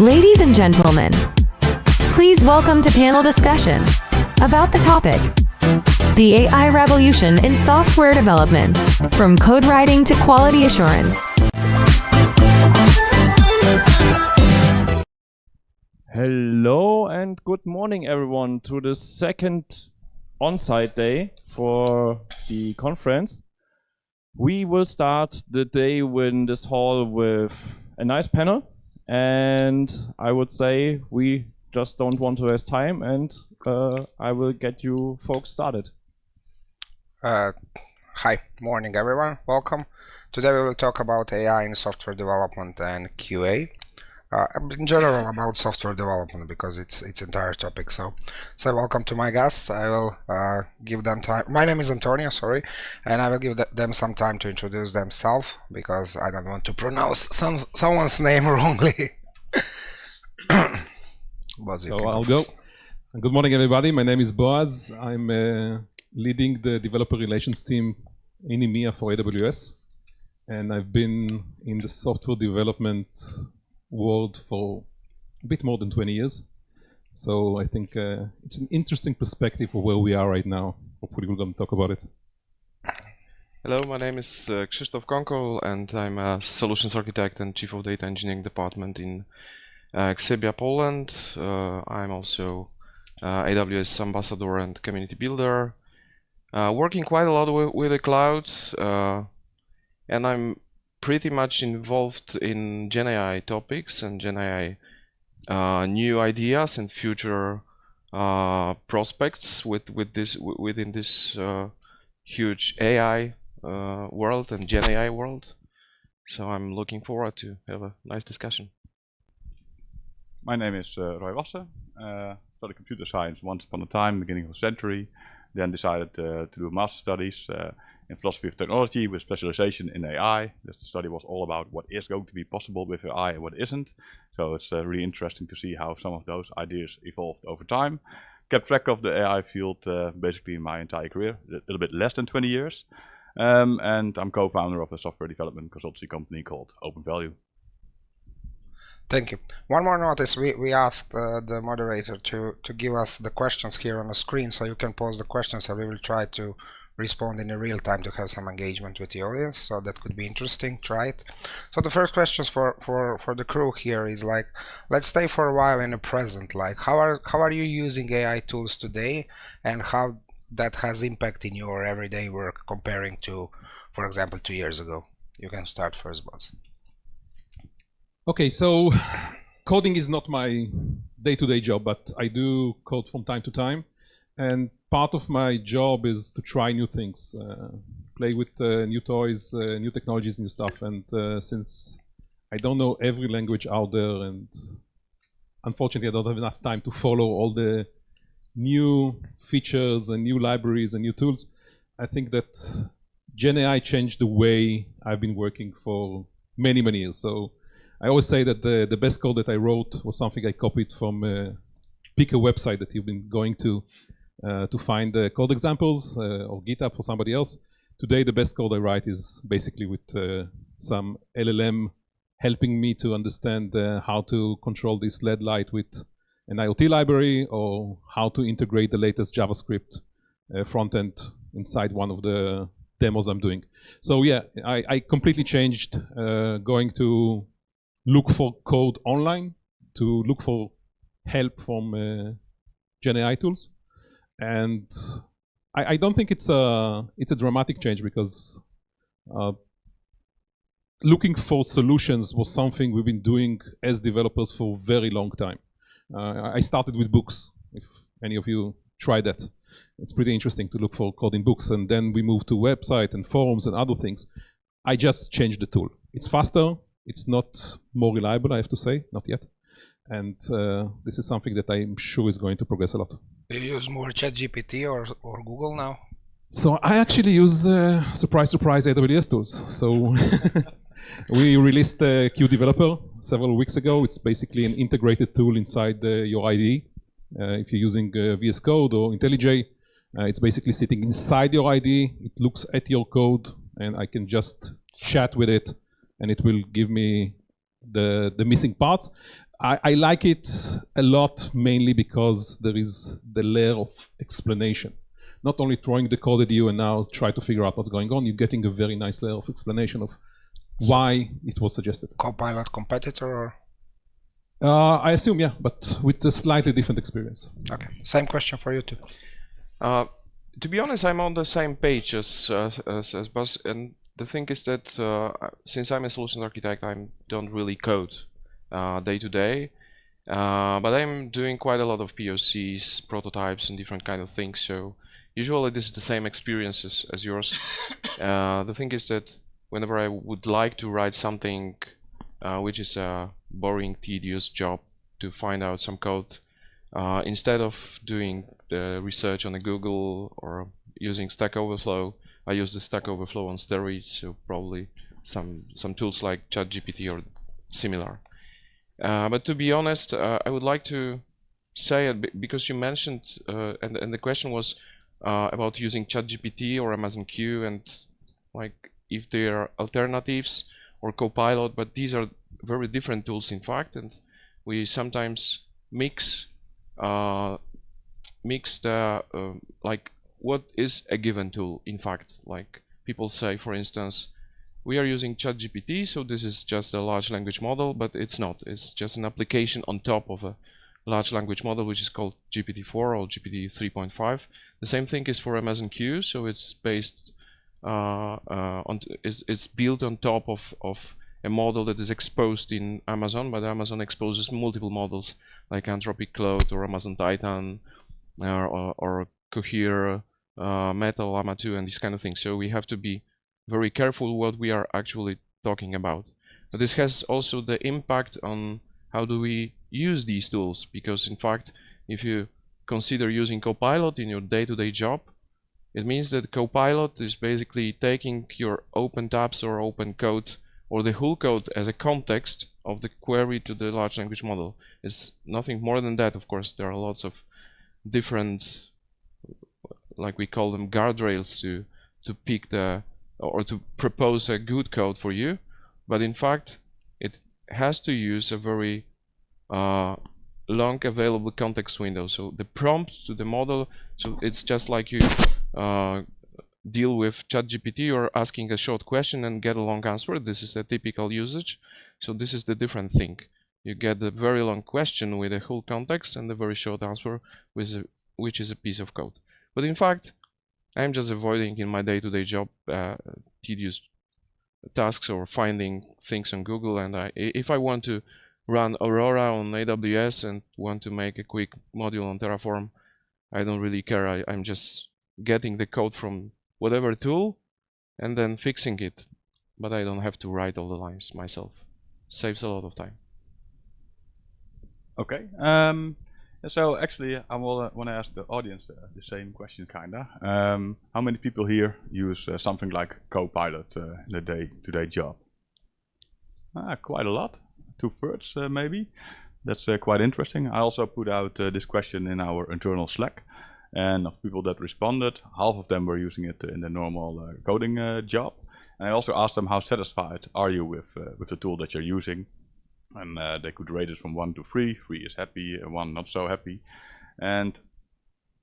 Ladies and gentlemen, please welcome to panel discussion about the topic, the AI revolution in software development, from code writing to quality assurance. Hello and good morning everyone to the second on-site day for the conference. We will start the day in this hall with a nice panel, and I would say we just don't want to waste time, and I will get you folks started. Hi, morning everyone, welcome. Today we will talk about AI in software development and QA. In general about software development because it's entire topic. So welcome to my guests. I will give them time. My name is Antonio, sorry, and I will give them some time to introduce themselves because I don't want to pronounce someone's name wrongly. So I'll go. Good morning everybody. My name is Boaz. I'm leading the developer relations team in EMEA for AWS, and I've been in the software development world for a bit more than 20 years. So I think it's an interesting perspective of where we are right now. Hopefully we're going to talk about it. Hello, my name is Krzysztof Kąkol, and I'm a solutions architect and chief of data engineering department in Xebia, Poland. I'm also AWS ambassador and community builder, working quite a lot with the cloud, and I'm pretty much involved in GenAI topics and GenAI new ideas and future prospects within this huge AI world and GenAI world. So I'm looking forward to have a nice discussion. My name is Wasse. Studied computer science once upon a time, beginning of the century. Then decided to do master studies in philosophy of technology with specialization in AI. The study was all about what is going to be possible with AI and what isn't. So it's really interesting to see how some of those ideas evolved over time. Kept track of the AI field basically my entire career, a little bit less than 20 years. And I'm co-founder of a software development consultancy company called Open Value. Thank you. One more notice, we asked the moderator to give us the questions here on the screen, so you can pose the questions and we will try to respond in real time to have some engagement with the audience. So that could be interesting, try it. So the first questions for the crew here is like, let's stay for a while in the present. Like how are you using AI tools today and how that has impact in your everyday work comparing to, for example, 2 years ago? You can start first, Boaz. Okay, so coding is not my day-to-day job, but I do code from time to time. And part of my job is to try new things, play with new toys, new technologies, new stuff. And since I don't know every language out there, and unfortunately I don't have enough time to follow all the new features and new libraries and new tools, I think that GenAI changed the way I've been working for many, many years. So I always say that the best code that I wrote was something I copied from pick a website that you've been going to find code examples or GitHub for somebody else. Today, the best code I write is basically with some LLM helping me to understand how to control this LED light with an IoT library, or how to integrate the latest JavaScript front end inside one of the demos I'm doing. So yeah, I completely changed going to look for code online to look for help from GenAI tools. And I don't think it's a dramatic change, because looking for solutions was something we've been doing as developers for a very long time. I started with books, if any of you tried that. It's pretty interesting to look for code in books, and then we moved to website and forums and other things. I just changed the tool. It's faster, it's not more reliable, I have to say, not yet. And this is something that I'm sure is going to progress a lot. Do you use more ChatGPT or Google now? So I actually use, surprise, surprise, AWS tools. So we released Q Developer several weeks ago. It's basically an integrated tool inside your IDE. If you're using VS Code or IntelliJ, it's basically sitting inside your IDE. It looks at your code, and I can just chat with it, and it will give me the missing parts. I like it a lot, mainly because there is the layer of explanation. Not only throwing the code at you and now try to figure out what's going on, you're getting a very nice layer of explanation of why it was suggested. Copilot competitor or? I assume, yeah, but with a slightly different experience. Okay, same question for you too. To be honest, I'm on the same page as Boaz, and the thing is that since I'm a solutions architect, I don't really code day to day, but I'm doing quite a lot of POCs, prototypes, and different kind of things. So usually this is the same experiences as yours. The thing is that whenever I would like to write something which is a boring, tedious job to find out some code, instead of doing the research on the Google or using Stack Overflow, I use the Stack Overflow on steroids, so probably some tools like ChatGPT or similar. But to be honest, I would like to say it because you mentioned, and the question was about using ChatGPT or Amazon Q, and like if there are alternatives or Copilot, but these are very different tools in fact, and we sometimes mix the like what is a given tool in fact. Like people say, for instance, we are using ChatGPT, so this is just a large language model, but it's not. It's just an application on top of a large language model, which is called GPT-4 or GPT 3.5. The same thing is for Amazon Q, so it's based it's built on top of a model that is exposed in Amazon, but Amazon exposes multiple models like Anthropic Claude or Amazon Titan or Cohere, Metal, Llama 2, and these kind of things. So we have to be very careful what we are actually talking about. But this has also the impact on how do we use these tools, because in fact, if you consider using Copilot in your day-to-day job, it means that Copilot is basically taking your open tabs or open code or the whole code as a context of the query to the large language model. It's nothing more than that. Of course, there are lots of different, like we call them, guardrails to pick the or to propose a good code for you, but in fact it has to use a very long available context window. So the prompt to the model, so it's just like you deal with ChatGPT or asking a short question and get a long answer. This is a typical usage. So this is the different thing. You get the very long question with a whole context and the very short answer which is a piece of code. But in fact, I'm just avoiding in my day-to-day job tedious tasks or finding things on Google. And if I want to run Aurora on AWS and want to make a quick module on Terraform, I don't really care. I'm just getting the code from whatever tool and then fixing it. But I don't have to write all the lines myself. Saves a lot of time. Okay. So actually, I want to ask the audience the same question, kinda. How many people here use something like Copilot in the day-to-day job? Quite a lot, 2/3 maybe. That's quite interesting. I also put out this question in our internal Slack, and of people that responded, half of them were using it in the normal coding job. And I also asked them, how satisfied are you with the tool that you're using? And they could rate it from 1 to 3. 3 is happy, 1 not so happy. And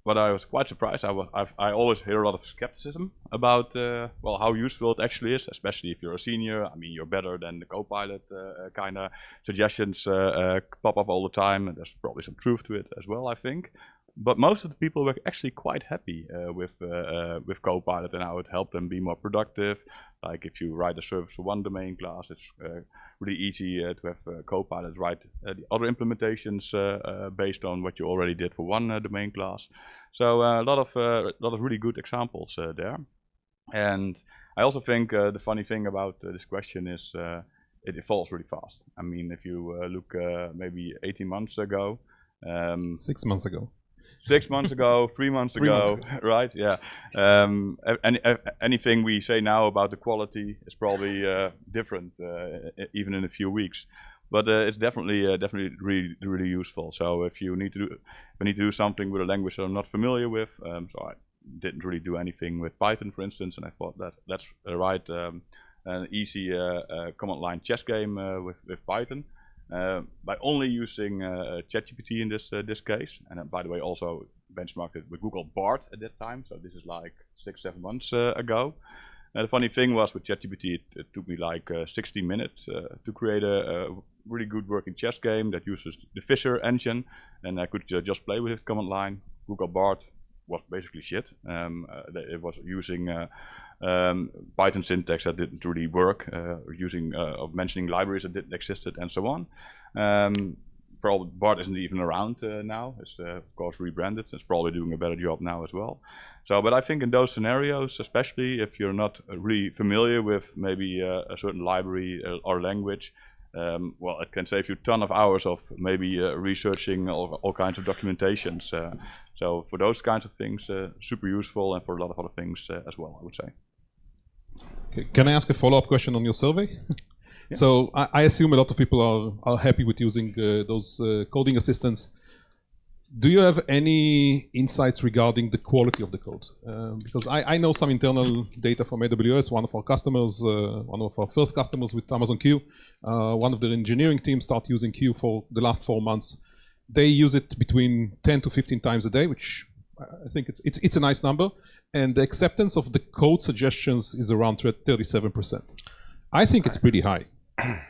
what I was quite surprised, I always hear a lot of skepticism about well, how useful it actually is, especially if you're a senior. I mean, you're better than the Copilot kind of suggestions pop up all the time, and there's probably some truth to it as well, I think. But most of the people were actually quite happy with Copilot and how it helped them be more productive. Like if you write a service for one domain class, it's really easy to have Copilot write the other implementations based on what you already did for one domain class. So a lot of really good examples there. And I also think the funny thing about this question is it evolves really fast. I mean, if you look maybe 18 months ago. 6 months ago. 6 months ago, 3 months ago, right? Yeah. Anything we say now about the quality is probably different, even in a few weeks. But it's definitely really useful. So if you need to do something with a language that I'm not familiar with, so I didn't really do anything with Python, for instance, and I thought that's an easy command line chess game with Python. by only using ChatGPT in this case, and by the way also benchmarked it with Google Bard at that time, so this is like 6-7 months ago. The funny thing was with ChatGPT, it took me like 60 minutes to create a really good working chess game that uses the Fisher engine, and I could just play with it command line. Google Bard was basically shit. It was using Python syntax that didn't really work, using of mentioning libraries that didn't exist, and so on. Probably Bard isn't even around now. It's of course rebranded. It's probably doing a better job now as well. So, but I think in those scenarios, especially if you're not really familiar with maybe a certain library or language, well, it can save you a ton of hours of maybe researching all kinds of documentations. So for those kinds of things, super useful, and for a lot of other things as well, I would say. Okay. Can I ask a follow-up question on your survey? Yeah. So I assume a lot of people are happy with using those coding assistants. Do you have any insights regarding the quality of the code? Because I know some internal data from AWS, one of our customers, one of our first customers with Amazon Q, one of their engineering teams start using Q for the last 4 months. They use it between 10 to 15 times a day, which I think it's a nice number. And the acceptance of the code suggestions is around 37%. I think it's pretty high.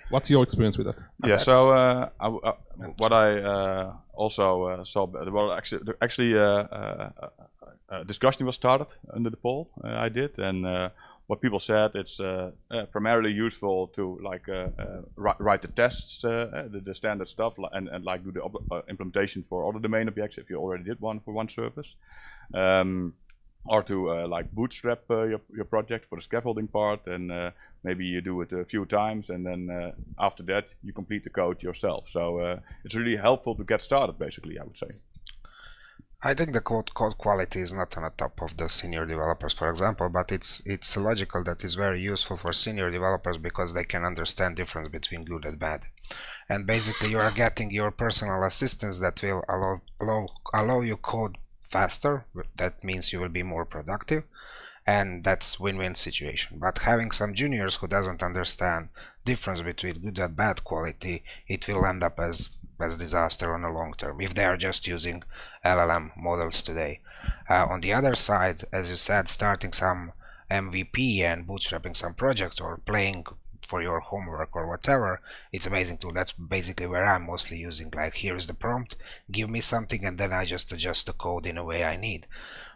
What's your experience with that? Yeah, so what I also saw, well, actually a discussion was started under the poll I did, and what people said, it's primarily useful to like write the tests, the standard stuff, and like do the implementation for other domain objects if you already did one for one service. Or to like bootstrap your project for the scaffolding part, and maybe you do it a few times, and then after that you complete the code yourself. So it's really helpful to get started, basically, I would say. I think the code quality is not on the top of the senior developers, for example, but it's logical that it's very useful for senior developers because they can understand difference between good and bad. And basically you are getting your personal assistants that will allow you code faster. That means you will be more productive, and that's win-win situation. But having some juniors who doesn't understand difference between good and bad quality, it will end up as disaster on the long term if they are just using LLM models today. On the other side, as you said, starting some MVP and bootstrapping some projects or playing for your homework or whatever, it's amazing tool. That's basically where I'm mostly using, like, here's the prompt, give me something, and then I just adjust the code in a way I need.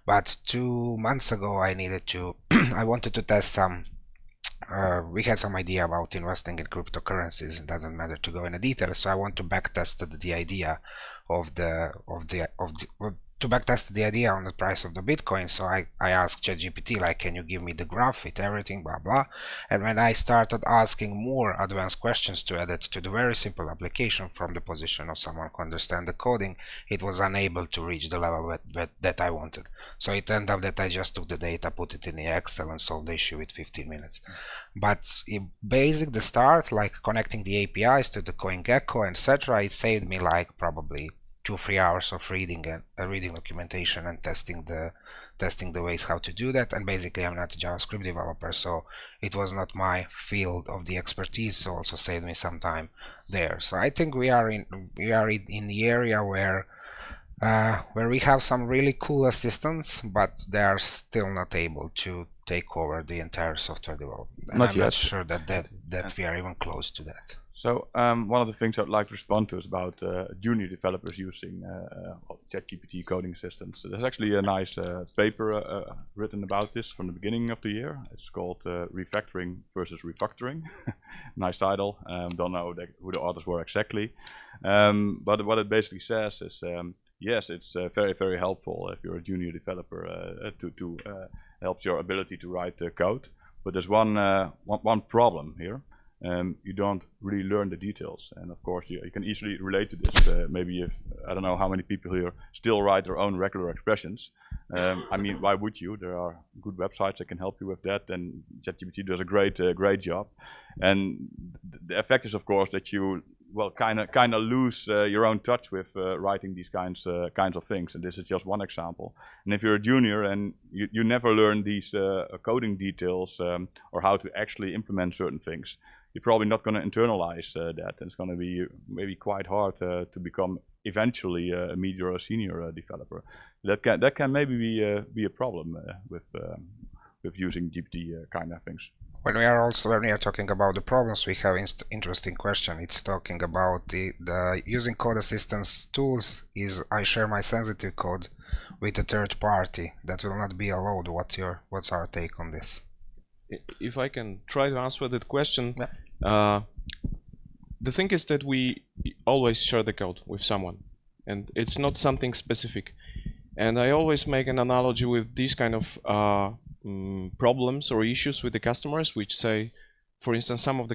But 2 months ago I needed to I wanted to test some we had some idea about investing in cryptocurrencies. It doesn't matter to go into details, so I want to backtest the idea to backtest the idea on the price of the Bitcoin. So I asked ChatGPT, like, can you give me the graph with everything, blah blah. And when I started asking more advanced questions to add it to the very simple application from the position of someone who understands the coding, it was unable to reach the level that I wanted. So it ended up that I just took the data, put it in the Excel, and solved the issue with 15 minutes. But basic, the start, like connecting the APIs to the CoinGecko, etc., it saved me like probably 2-3 hours of reading documentation and testing the ways how to do that. And basically I'm not a JavaScript developer, so it was not my field of the expertise, so also saved me some time there. So I think we are in the area where we have some really cool assistants, but they are still not able to take over the entire software development. And I'm not sure that we are even close to that. So one of the things I'd like to respond to is about junior developers using ChatGPT coding assistants. There's actually a nice paper written about this from the beginning of the year. It's called Refactoring versus Refactoring. Nice title. Don't know who the authors were exactly. But what it basically says is, yes, it's very, very helpful if you're a junior developer to help your ability to write code. But there's one problem here. You don't really learn the details, and of course you can easily relate to this. Maybe if, I don't know how many people here still write their own regular expressions. I mean, why would you? There are good websites that can help you with that, and ChatGPT does a great job. And the effect is, of course, that you kind of lose your own touch with writing these kinds of things. And this is just one example. And if you're a junior and you never learn these coding details or how to actually implement certain things, you're probably not going to internalize that. And it's going to be maybe quite hard to become eventually a mid or a senior developer. That can maybe be a problem with using GPT kind of things. When we are talking about the problems, we have interesting question. It's talking about the using code assistance tools. Is I share my sensitive code with a third party that will not be allowed. What's our take on this? If I can try to answer that question, Yeah. The thing is that we always share the code with someone, and it's not something specific. And I always make an analogy with these kind of problems or issues with the customers, which say, for instance, some of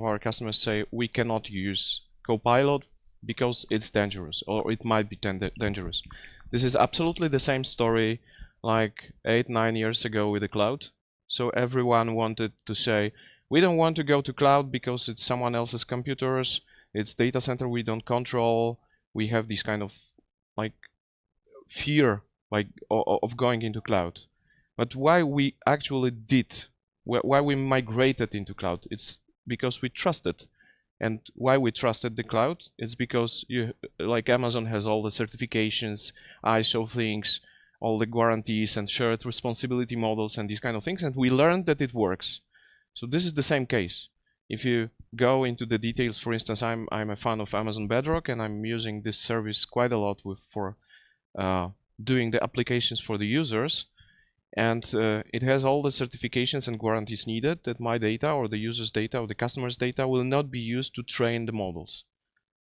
our customers say we cannot use Copilot because it's dangerous, or it might be dangerous. This is absolutely the same story like 8-9 years ago with the cloud. So everyone wanted to say, we don't want to go to cloud because it's someone else's computers, it's data center we don't control. We have this kind of like fear of going into cloud. But why we actually why we migrated into cloud, it's because we trusted. And why we trusted the cloud, it's because like Amazon has all the certifications, ISO things, all the guarantees and shared responsibility models and these kind of things, and we learned that it works. So this is the same case. If you go into the details, for instance, I'm a fan of Amazon Bedrock, and I'm using this service quite a lot for doing the applications for the users. And it has all the certifications and guarantees needed that my data or the user's data or the customer's data will not be used to train the models.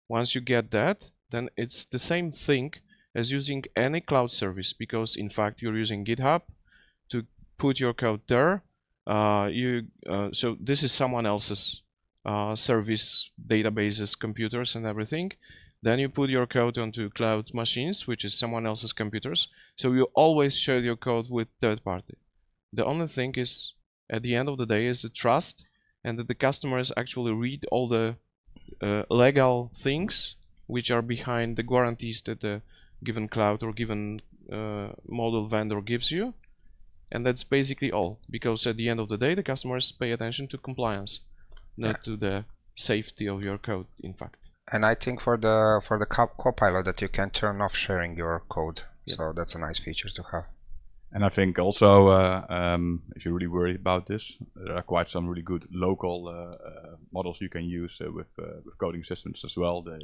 Once you get that, then it's the same thing as using any cloud service, because in fact you're using GitHub to put your code there. So this is someone else's service, databases, computers and everything. Then you put your code onto cloud machines, which is someone else's computers. So you always share your code with third party. The only thing is, at the end of the day, is the trust, and that the customers actually read all the legal things which are behind the guarantees that the given cloud or given model vendor gives you. And that's basically all, because at the end of the day, the customers pay attention to compliance, not to the safety of your code, in fact. And I think for the Copilot that you can turn off sharing your code. Yeah. So that's a nice feature to have. And I think also, if you're really worried about this, there are quite some really good local models you can use with coding systems as well. They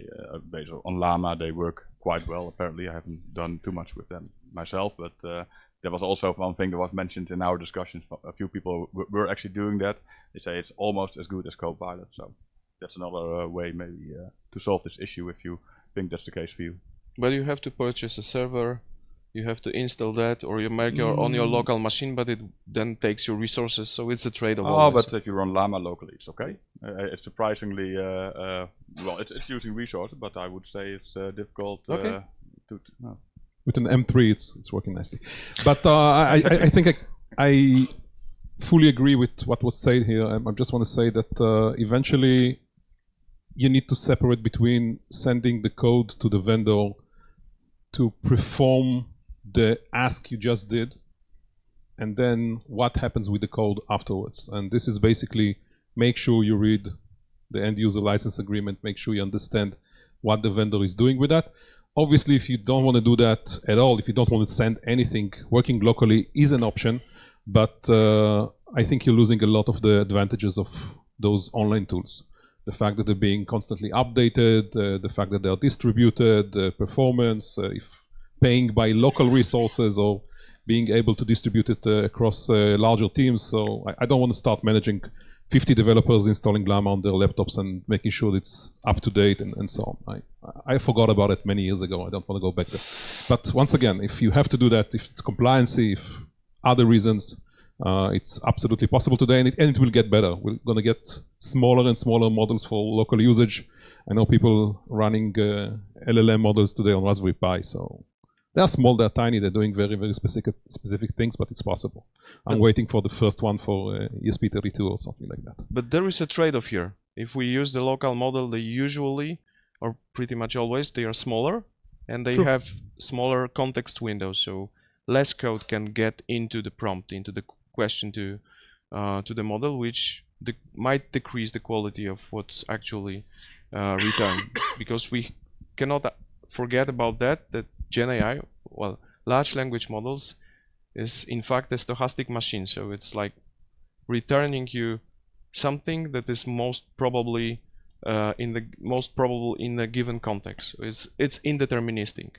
based on Llama, they work quite well. Apparently, I haven't done too much with them myself, but there was also one thing that was mentioned in our discussions. A few people were actually doing that. They say it's almost as good as Copilot. So that's another way maybe to solve this issue if you think that's the case for you. But you have to purchase a server, you have to install that, or you make your on your local machine, but it then takes your resources, so it's a trade-off. Oh, but if you run Llama locally, it's okay. It's surprisingly, well, it's using resources, but I would say it's difficult Okay. no. With an M3, it's working nicely. But I think I fully agree with what was said here. I just want to say that eventually you need to separate between sending the code to the vendor to perform the ask you just did, and then what happens with the code afterwards. And this is basically make sure you read the end user license agreement, make sure you understand what the vendor is doing with that. Obviously, if you don't want to do that at all, if you don't want to send anything, working locally is an option, but I think you're losing a lot of the advantages of those online tools. The fact that they're being constantly updated, the fact that they are distributed, performance, if paying by local resources or being able to distribute it across larger teams. So I don't want to start managing 50 developers installing Llama on their laptops and making sure it's up to date and so on. I forgot about it many years ago. I don't want to go back there. But once again, if you have to do that, if it's compliancy, if other reasons, it's absolutely possible today, and it will get better. We're going to get smaller and smaller models for local usage. I know people running LLM models today on Raspberry Pi, so they're small, they're tiny, they're doing very, very specific things, but it's possible. I'm waiting for the first one for ESP32 or something like that. But there is a trade-off here. If we use the local model, they usually, or pretty much always, they are smaller, and they have smaller context windows, so less code can get into the prompt, into the question to the model, which might decrease the quality of what's actually returned, because we cannot forget about that Gen AI, well, large language models, is in fact a stochastic machine. So it's like returning you something that is most probably in a given context. It's indeterministic.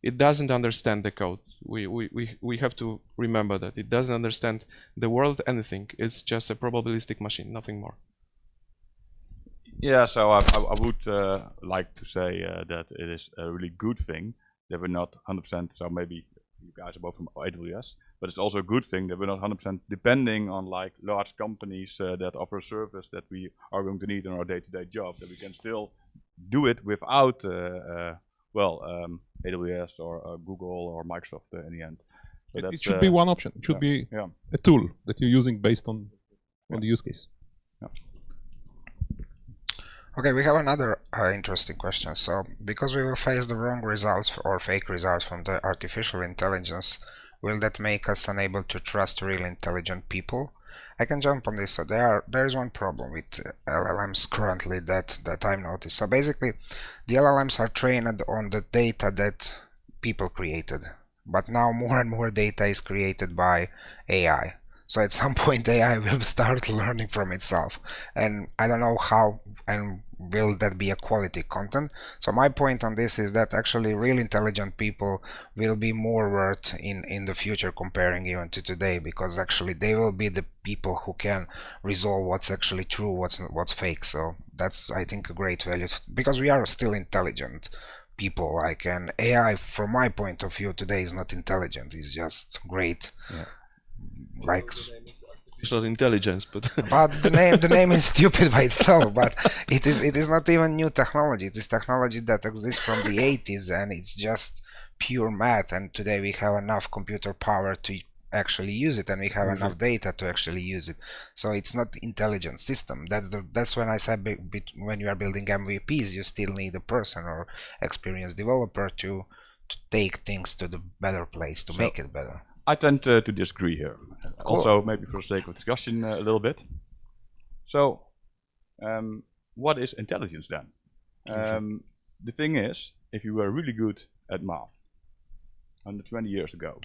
It doesn't understand the code. We have to remember that it doesn't understand the world, anything. It's just a probabilistic machine, nothing more. Yeah, so I would like to say that it is a really good thing that we're not 100%, so maybe you guys are both from AWS, but it's also a good thing that we're not 100% depending on like large companies that offer a service that we are going to need in our day-to-day job, that we can still do it without AWS or Google or Microsoft in the end. So it should be one option. It should be a tool that you're using based on the use case. Yeah. Okay, we have another interesting question. So, because we will face the wrong results or fake results from the artificial intelligence, will that make us unable to trust real intelligent people? I can jump on this. So there is one problem with LLMs currently that I've noticed. So basically, the LLMs are trained on the data that people created, but now more and more data is created by AI. So at some point AI will start learning from itself, and I don't know how, and will that be a quality content? So my point on this is that actually real intelligent people will be more worth in the future comparing even to today, because actually they will be the people who can resolve what's actually true, what's fake. So that's, I think, a great value, because we are still intelligent people, like, and AI from my point of view today is not intelligent, it's just great. Yeah. Like artificial intelligence, but the name is stupid by itself, but it is not even new technology. It is technology that exists from the 80s, and it's just pure math, and today we have enough computer power to actually use it, and we have enough data to actually use it. So it's not intelligent system. That's when I said when you are building MVPs, you still need a person or experienced developer to take things to the better place, to make it better. I tend to disagree here. Cool. Also, maybe for the sake of discussion a little bit. So, what is intelligence then? The thing is, if you were really good at math 120 years ago,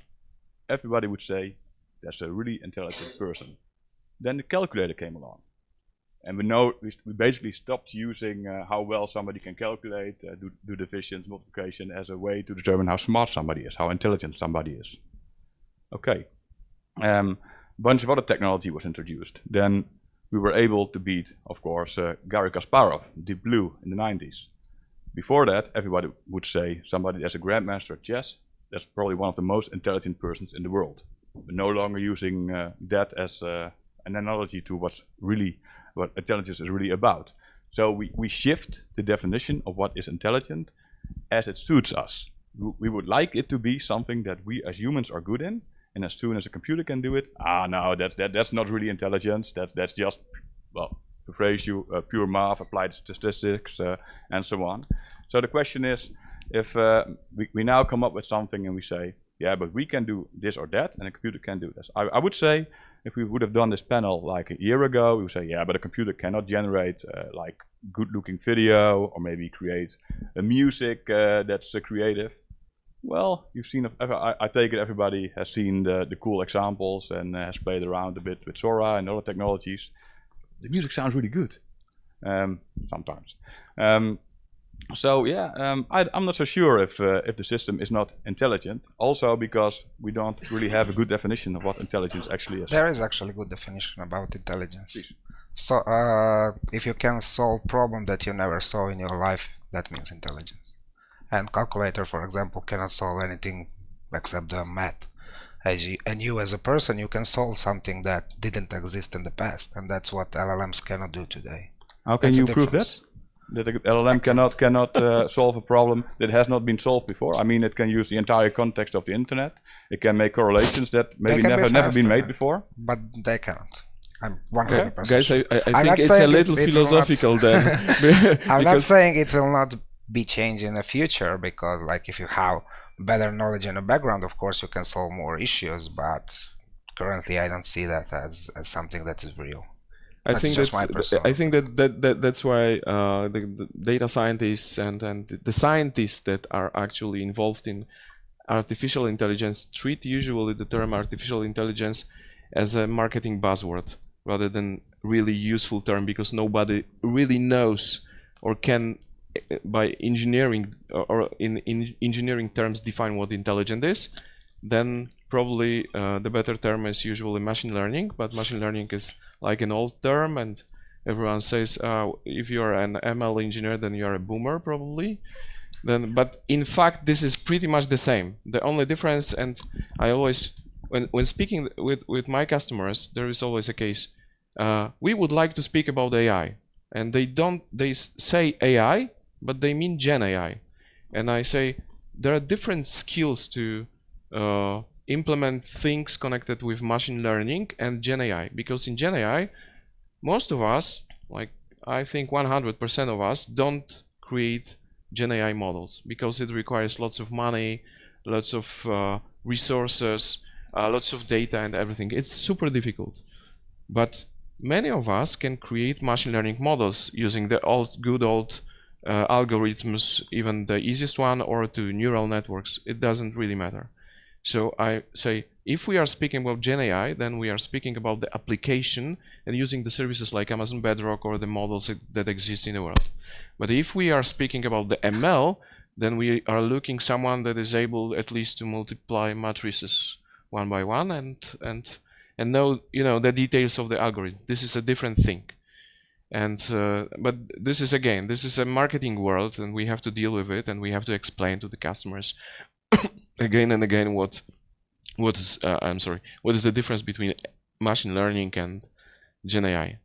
everybody would say that's a really intelligent person. Then the calculator came along, and we basically stopped using how well somebody can calculate, do division, multiplication as a way to determine how smart somebody is, how intelligent somebody is. Okay, bunch of other technology was introduced. Then we were able to beat, of course, Garry Kasparov, Deep Blue in the 90s. Before that, everybody would say somebody that's a grandmaster at chess, that's probably one of the most intelligent persons in the world. We're no longer using that as an analogy to what intelligence is really about. So we shift the definition of what is intelligent as it suits us. We would like it to be something that we as humans are good in, and as soon as a computer can do it, no, that's not really intelligence. That's just, well, to phrase you, pure math, applied statistics, and so on. So the question is, if we now come up with something and we say, yeah, but we can do this or that, and a computer can do this. I would say, if we would have done this panel like a year ago, we would say, yeah, but a computer cannot generate like good-looking video, or maybe create a music that's creative. Well, you've seen, I take it everybody has seen the cool examples and has played around a bit with Sora and other technologies. The music sounds really good, sometimes. So yeah, I'm not so sure if the system is not intelligent. Also because we don't really have a good definition of what intelligence actually is. There is actually a good definition about intelligence. Please. So if you can solve a problem that you never saw in your life, that means intelligence. And calculator, for example, cannot solve anything except the math. And you as a person, you can solve something that didn't exist in the past, and that's what LLMs cannot do today. How can you prove that? That an LLM cannot solve a problem that has not been solved before? I mean, it can use the entire context of the internet. It can make correlations that maybe never been made before. But they cannot. I'm 100%. Guys, I think it's a little philosophical then. I'm not saying it will not be changed in the future, because like if you have better knowledge and a background, of course you can solve more issues, but currently I don't see that as something that is real. That's just my personal. I think that's why the data scientists and the scientists that are actually involved in artificial intelligence treat usually the term artificial intelligence as a marketing buzzword rather than really useful term, because nobody really knows or can by engineering or in engineering terms define what intelligent is. Then probably the better term is usually machine learning, but machine learning is like an old term, and everyone says if you're an ML engineer, then you're a boomer probably. But in fact, this is pretty much the same. The only difference, and I always, when speaking with my customers, there is always a case. We would like to speak about AI, and they say AI, but they mean Gen AI, and I say there are different skills to implement things connected with machine learning and Gen AI, because in Gen AI, most of us, like I think 100% of us, don't create Gen AI models because it requires lots of money, lots of resources, lots of data and everything. It's super difficult. But many of us can create machine learning models using the good old algorithms, even the easiest one, or to neural networks. It doesn't really matter. So I say, if we are speaking about Gen AI, then we are speaking about the application and using the services like Amazon Bedrock or the models that exist in the world. But if we are speaking about the ML, then we are looking someone that is able at least to multiply matrices one by one and know, you know, the details of the algorithm. This is a different thing. And but this is a marketing world, and we have to deal with it, and we have to explain to the customers again and again what is the difference between machine learning and Gen AI.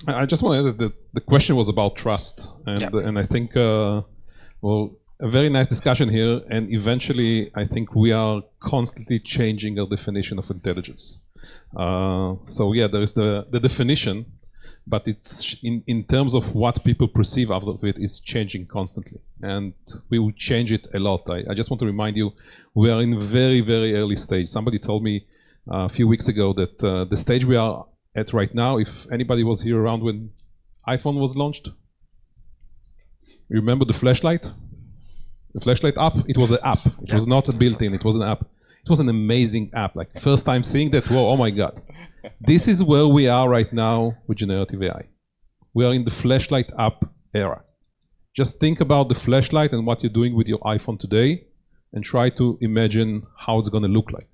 I just want to add that the question was about trust, and I think well, a very nice discussion here, and eventually I think we are constantly changing our definition of intelligence. So yeah, there is the definition, but it's in terms of what people perceive out of it is changing constantly, and we will change it a lot. I just want to remind you, we are in very, very early stage. Somebody told me a few weeks ago that the stage we are at right now, if anybody was here around when iPhone was launched, remember the flashlight? The flashlight app? It was an app. It was not a built-in, it was an app. It was an amazing app. Like first time seeing that, whoa, oh my God. This is where we are right now with generative AI. We are in the flashlight app era. Just think about the flashlight and what you're doing with your iPhone today and try to imagine how it's going to look like.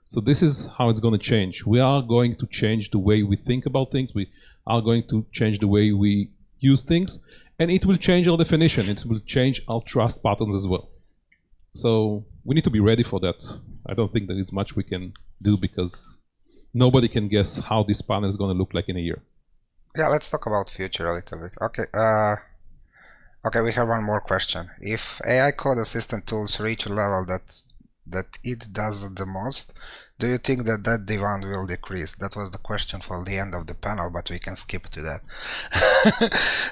So this is how it's going to change. We are going to change the way we think about things. We are going to change the way we use things, and it will change our definition. It will change our trust patterns as well. So we need to be ready for that. I don't think there is much we can do because nobody can guess how this panel is going to look like in a year. Yeah, let's talk about future a little bit. Okay. Okay, we have one more question. If AI code assistant tools reach a level that it does the most, do you think that demand will decrease? That was the question for the end of the panel, but we can skip to that.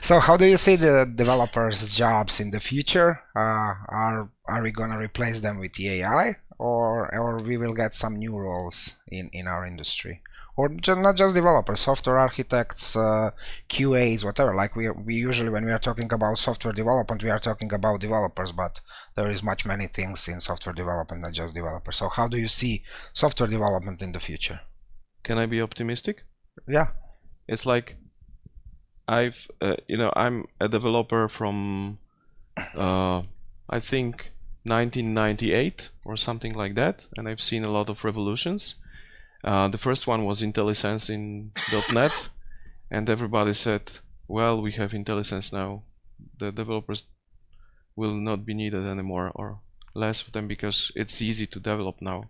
So how do you see the developers' jobs in the future? Are we going to replace them with the AI, or we will get some new roles in our industry? Or not just developers, software architects, QAs, whatever. Like we usually, when we are talking about software development, we are talking about developers, but there is many things in software development than just developers. So how do you see software development in the future? Can I be optimistic? Yeah. It's like I'm a developer from I think 1998 or something like that, and I've seen a lot of revolutions. The first one was IntelliSense in .NET, and everybody said, well, we have IntelliSense now. The developers will not be needed anymore, or less of them, because it's easy to develop now.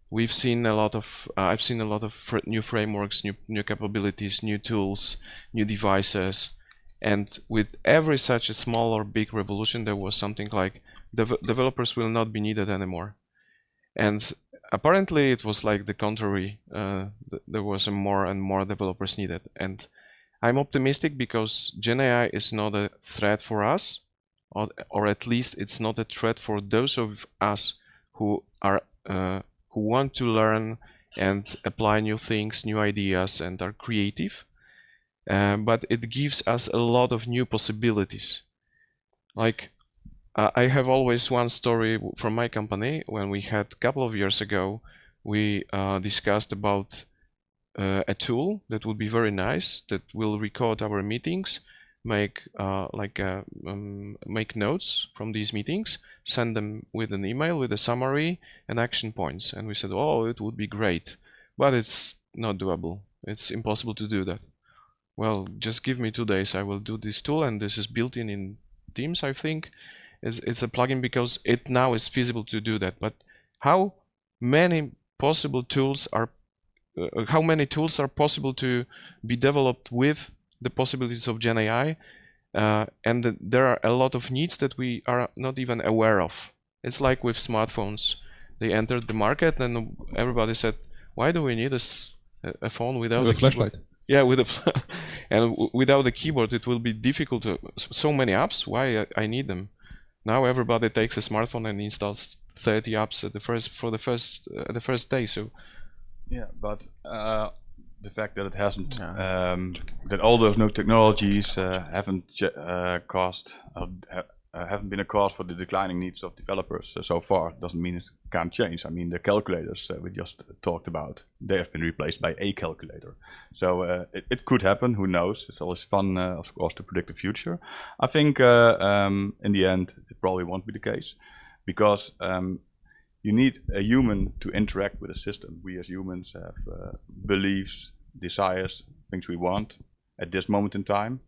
We've seen a lot of, I've seen a lot of new frameworks, new capabilities, new tools, new devices, and with every such a small or big revolution, there was something like developers will not be needed anymore. And apparently it was like the contrary. There was more and more developers needed, and I'm optimistic because Gen AI is not a threat for us, or at least it's not a threat for those of us who are who want to learn and apply new things, new ideas, and are creative. But it gives us a lot of new possibilities. Like, I have always one story from my company. When we had a couple of years ago, we discussed about a tool that would be very nice, that will record our meetings, make make notes from these meetings, send them with an email with a summary and action points. And we said, oh, it would be great, but it's not doable. It's impossible to do that. Well, just give me 2 days, I will do this tool, and this is built in Teams, I think. It's a plugin because it now is feasible to do that. But how many possible tools are how many tools are possible to be developed with the possibilities of Gen AI? And there are a lot of needs that we are not even aware of. It's like with smartphones. They entered the market and everybody said, why do we need a phone without a flashlight? Yeah, with a and without a keyboard it will be difficult to, so many apps, why I need them? Now everybody takes a smartphone and installs 30 apps at the first day. So yeah, but the fact that it hasn't, that all those new technologies haven't been a cause for the declining needs of developers so far, doesn't mean it can't change. I mean, the calculators we just talked about, they have been replaced by a calculator. So it could happen, who knows? It's always fun, of course, to predict the future. I think in the end, it probably won't be the case, because you need a human to interact with a system. We as humans have beliefs, desires, things we want at this moment in time.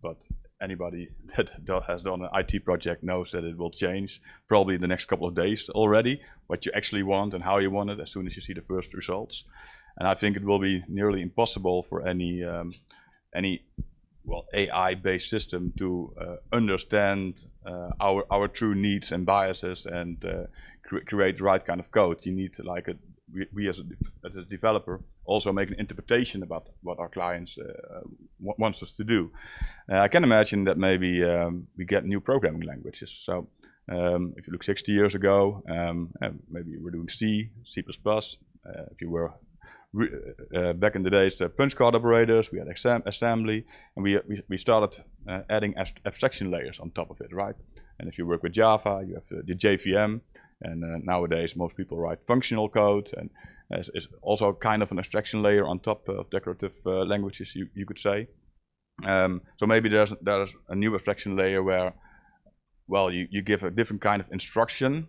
But anybody that has done an IT project knows that it will change probably in the next couple of days already, what you actually want and how you want it as soon as you see the first results. And I think it will be nearly impossible for any AI-based system to understand our true needs and biases and create the right kind of code. You need to, like, we as a developer also make an interpretation about what our clients wants us to do. I can imagine that maybe we get new programming languages. So if you look 60 years ago, maybe we're doing C, C++. If you were back in the days, the punch card operators, we had assembly, and we started adding abstraction layers on top of it, right? And if you work with Java, you have the JVM. And nowadays, most people write functional code, and is also kind of an abstraction layer on top of decorative languages, you could say. So maybe there's a new abstraction layer where, well, you give a different kind of instruction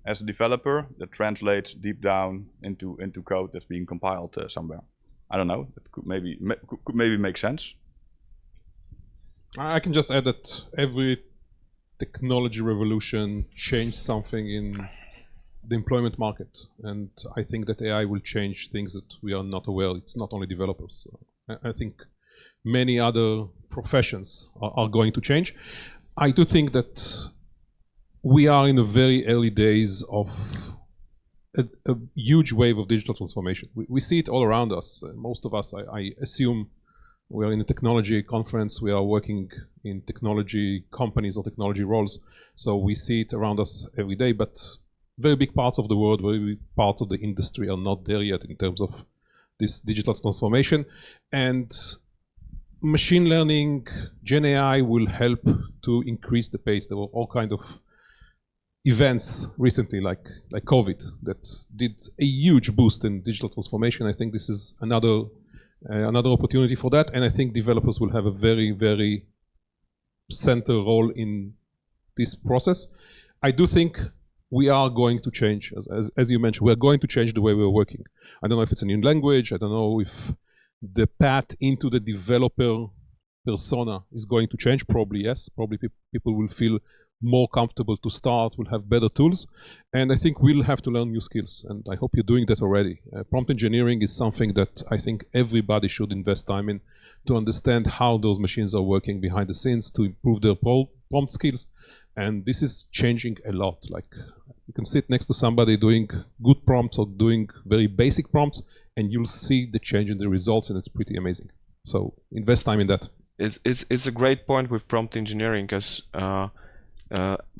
as a developer that translates deep down into code that's being compiled somewhere. I don't know. It could maybe make sense. I can just add that every technology revolution changed something in the employment market, and I think that AI will change things that we are not aware. It's not only developers. I think many other professions are going to change. I do think that we are in the very early days of a huge wave of digital transformation. We see it all around us. Most of us, I assume, we are in a technology conference, we are working in technology companies or technology roles, so we see it around us every day, but very big parts of the world, very big parts of the industry are not there yet in terms of this digital transformation. And machine learning, Gen AI will help to increase the pace. There were all kinds of events recently, like COVID, that did a huge boost in digital transformation. I think this is another opportunity for that, and I think developers will have a very, very central role in this process. I do think we are going to change, as you mentioned, we're going to change the way we're working. I don't know if it's a new language, I don't know if the path into the developer persona is going to change. Probably yes, probably people will feel more comfortable to start, will have better tools, and I think we'll have to learn new skills, and I hope you're doing that already. Prompt engineering is something that I think everybody should invest time in to understand how those machines are working behind the scenes to improve their prompt skills, and this is changing a lot. Like, you can sit next to somebody doing good prompts or doing very basic prompts, and you'll see the change in the results, and it's pretty amazing. So invest time in that. It's a great point with prompt engineering, because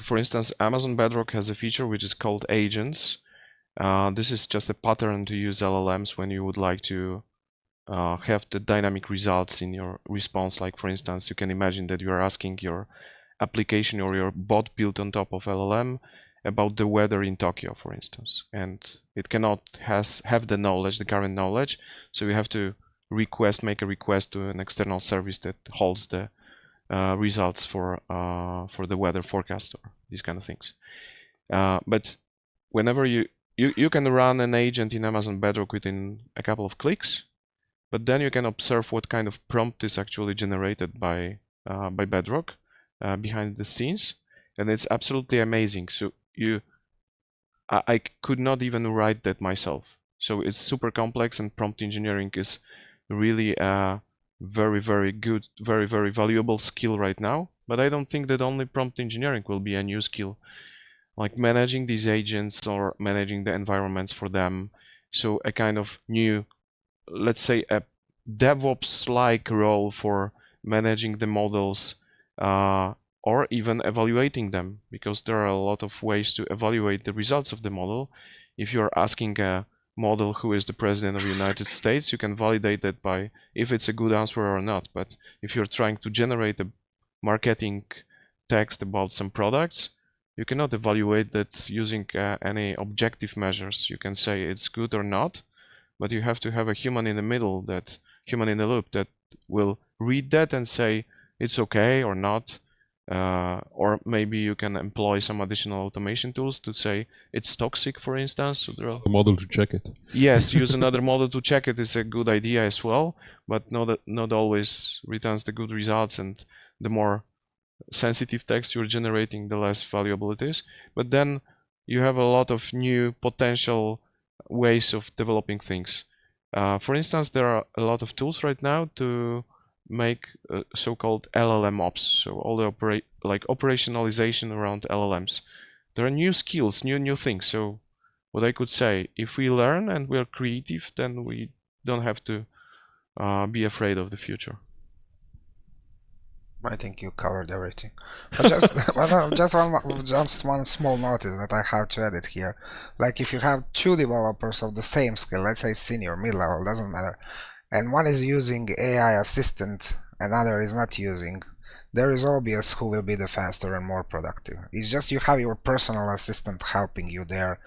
for instance, Amazon Bedrock has a feature which is called agents, This is just a pattern to use LLMs when you would like to have the dynamic results in your response. Like for instance, you can imagine that you are asking your application or your bot built on top of LLM about the weather in Tokyo, for instance, and it cannot have the knowledge, the current knowledge, so you have to make a request to an external service that holds the results for the weather forecast or these kind of things. But whenever you can run an agent in Amazon Bedrock within a couple of clicks, but then you can observe what kind of prompt is actually generated by Bedrock behind the scenes, and it's absolutely amazing. So I could not even write that myself. So it's super complex, and prompt engineering is really a very, very good, very, very valuable skill right now. But I don't think that only prompt engineering will be a new skill, like managing these agents or managing the environments for them. So a kind of new, let's say, a DevOps-like role for managing the models or even evaluating them, because there are a lot of ways to evaluate the results of the model. If you're asking a model who is the president of the United States, you can validate that by if it's a good answer or not. But if you're trying to generate a marketing text about some products, you cannot evaluate that using any objective measures. You can say it's good or not, but you have to have a human in the middle, that human in the loop, that will read that and say it's okay or not. Or maybe you can employ some additional automation tools to say it's toxic, for instance. So there are A model to check it. Yes, use another model to check it is a good idea as well, but not always returns the good results, and the more sensitive text you're generating, the less valuable it is. But then you have a lot of new potential ways of developing things. For instance, there are a lot of tools right now to make so-called LLM ops, so all the operationalization around LLMs. There are new skills, new things. So what I could say, if we learn and we're creative, then we don't have to be afraid of the future. I think you covered everything. But just one small notice that I have to edit here. Like if you have two developers of the same skill, let's say senior, mid-level, doesn't matter, and one is using AI assistant, another is not using, there is obvious who will be the faster and more productive. It's just you have your personal assistant helping you there,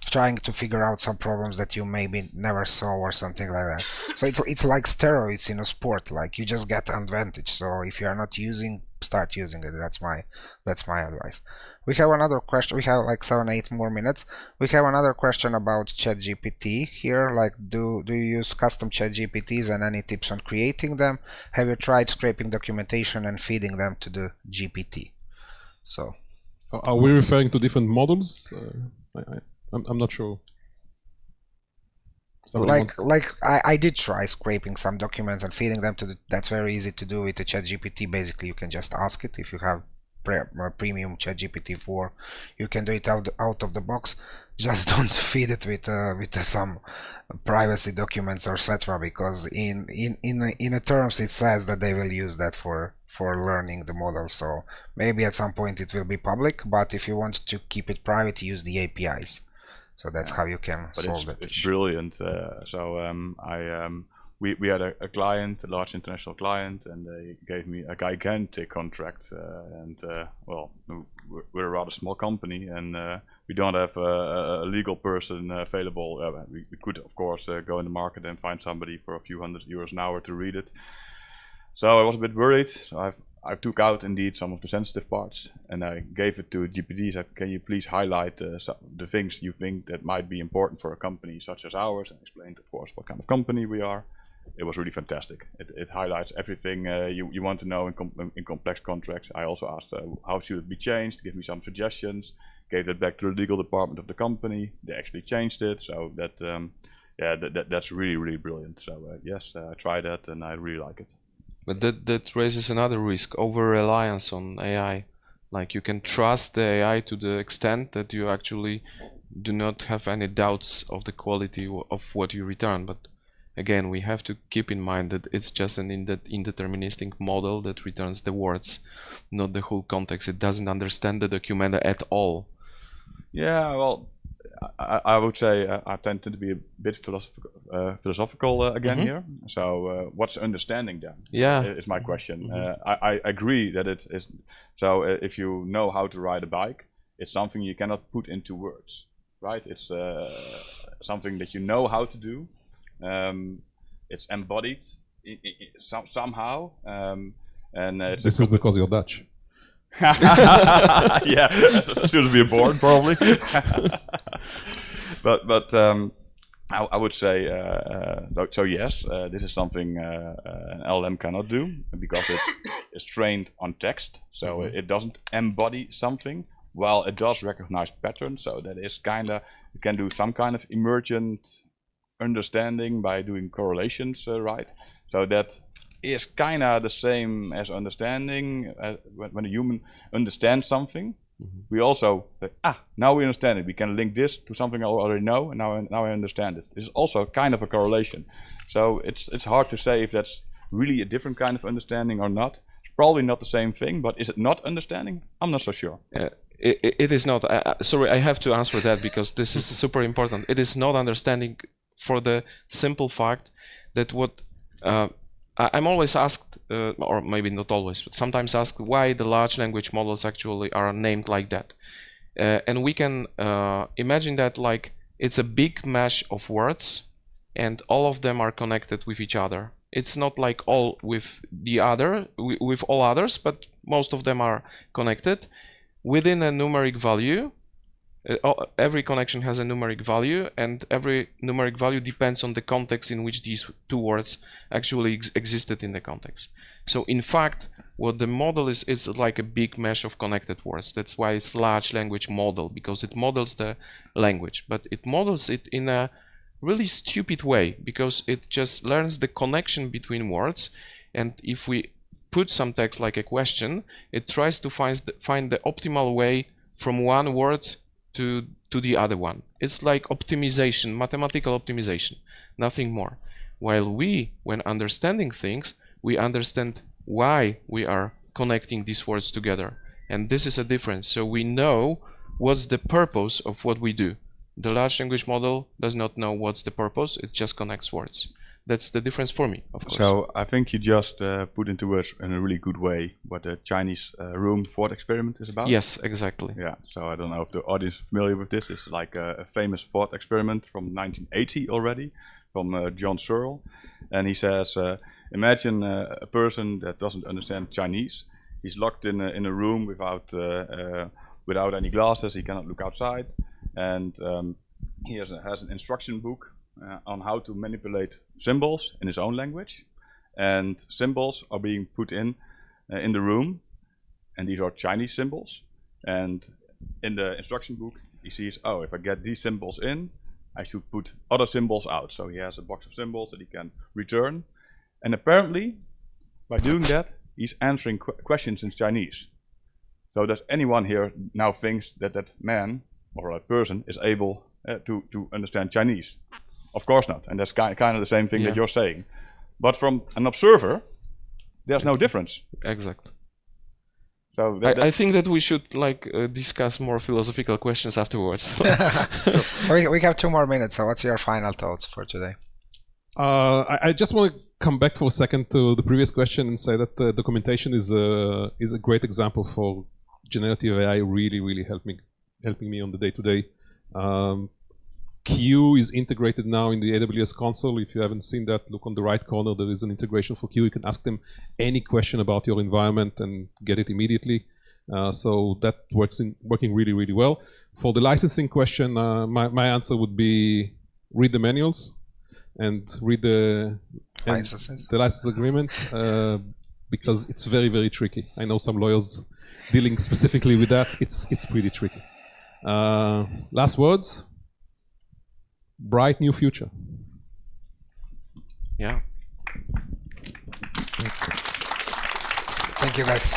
trying to figure out some problems that you maybe never saw or something like that. So it's like steroids in a sport, like you just get advantage. So if you are not using, start using it. That's my advice. We have another question. We have like 7-8 more minutes. We have another question about ChatGPT here. Like, do you use custom ChatGPTs, and any tips on creating them? Have you tried scraping documentation and feeding them to the GPT? So, are we referring to different models? I'm not sure. I did try scraping some documents and feeding them to the, that's very easy to do with the ChatGPT. Basically, you can just ask it. If you have premium ChatGPT 4, you can do it out of the box. Just don't feed it with some privacy documents or etc. because in the terms it says that they will use that for learning the model. So maybe at some point it will be public, but if you want to keep it private, use the APIs. So that's how you can solve that. It's brilliant. We had a client, a large international client, and they gave me a gigantic contract. Well, we're a rather small company, and we don't have a legal person available. We could, of course, go in the market and find somebody for a few €100 an hour to read it. So I was a bit worried. So I took out indeed some of the sensitive parts, and I gave it to GPT. Said, can you please highlight the things you think that might be important for a company such as ours? And explained, of course, what kind of company we are. It was really fantastic. It highlights everything you want to know in complex contracts. I also asked how should it be changed, give me some suggestions, gave it back to the legal department of the company. They actually changed it, so that's really, really brilliant. So yes, I tried that and I really like it. But that raises another risk, over-reliance on AI. Like you can trust the AI to the extent that you actually do not have any doubts of the quality of what you return. But again, we have to keep in mind that it's just an indeterministic model that returns the words, not the whole context. It doesn't understand the document at all. Yeah, well, I would say I tend to be a bit philosophical again here. So what's understanding then? Yeah. Is my question. I agree that it is. So if you know how to ride a bike, it's something you cannot put into words, right? It's something that you know how to do. It's embodied somehow. And it's this is because you're Dutch. Yeah, as soon as we're born, probably. but I would say so. Yes, this is something an LLM cannot do because it is trained on text, so it doesn't embody something. While it does recognize patterns, so that is it can do some kind of emergent understanding by doing correlations, right? So that is kind of the same as understanding. When a human understands something, we also say, now we understand it. We can link this to something I already know, and now I understand it. This is also kind of a correlation. So it's hard to say if that's really a different kind of understanding or not. It's probably not the same thing, but is it not understanding? I'm not so sure. It is not. Sorry, I have to answer that because this is super important. It is not understanding for the simple fact that what I'm always asked, or maybe not always, but sometimes asked why the large language models actually are named like that. And we can imagine that like it's a big mesh of words and all of them are connected with each other. It's not like all with the other, with all others, but most of them are connected within a numeric value. Every connection has a numeric value, and every numeric value depends on the context in which these two words actually existed in the context. So in fact, what the model is like a big mesh of connected words. That's why it's large language model, because it models the language, but it models it in a really stupid way, because it just learns the connection between words. And if we put some text like a question, it tries to find the optimal way from one word to the other one. It's like optimization, mathematical optimization, nothing more. While we, when understanding things, we understand why we are connecting these words together. And this is a difference. So we know what's the purpose of what we do. The large language model does not know what's the purpose, it just connects words. That's the difference for me, of course. So I think you just put into words in a really good way what the Chinese room thought experiment is about. Yes, exactly. Yeah, so I don't know if the audience is familiar with this. It's like a famous thought experiment from 1980 already, from John Searle. And he says, imagine a person that doesn't understand Chinese. He's locked in a room without any glasses. He cannot look outside. And he has an instruction book on how to manipulate symbols in his own language, and symbols are being put in the room, and these are Chinese symbols. And in the instruction book, he sees, oh, if I get these symbols in, I should put other symbols out. So he has a box of symbols that he can return, and apparently, by doing that, he's answering questions in Chinese. So does anyone here now thinks that that man or a person is able to understand Chinese? Of course not, and that's kind of the same thing that you're saying. But from an observer, there's no difference. Exactly. So I think that we should discuss more philosophical questions afterwards. So we have 2 more minutes. So what's your final thoughts for today? I just want to come back for a second to the previous question and say that the documentation is a great example for generative AI really helping me on the day-to-day. Q is integrated now in the AWS console. If you haven't seen that, look on the right corner. There is an integration for Q. You can ask them any question about your environment and get it immediately. So that working really well. For the licensing question, my answer would be read the manuals and read the license agreement because it's very tricky. I know some lawyers dealing specifically with that. It's pretty tricky. Last words. Bright new future. Yeah. Thank you, guys.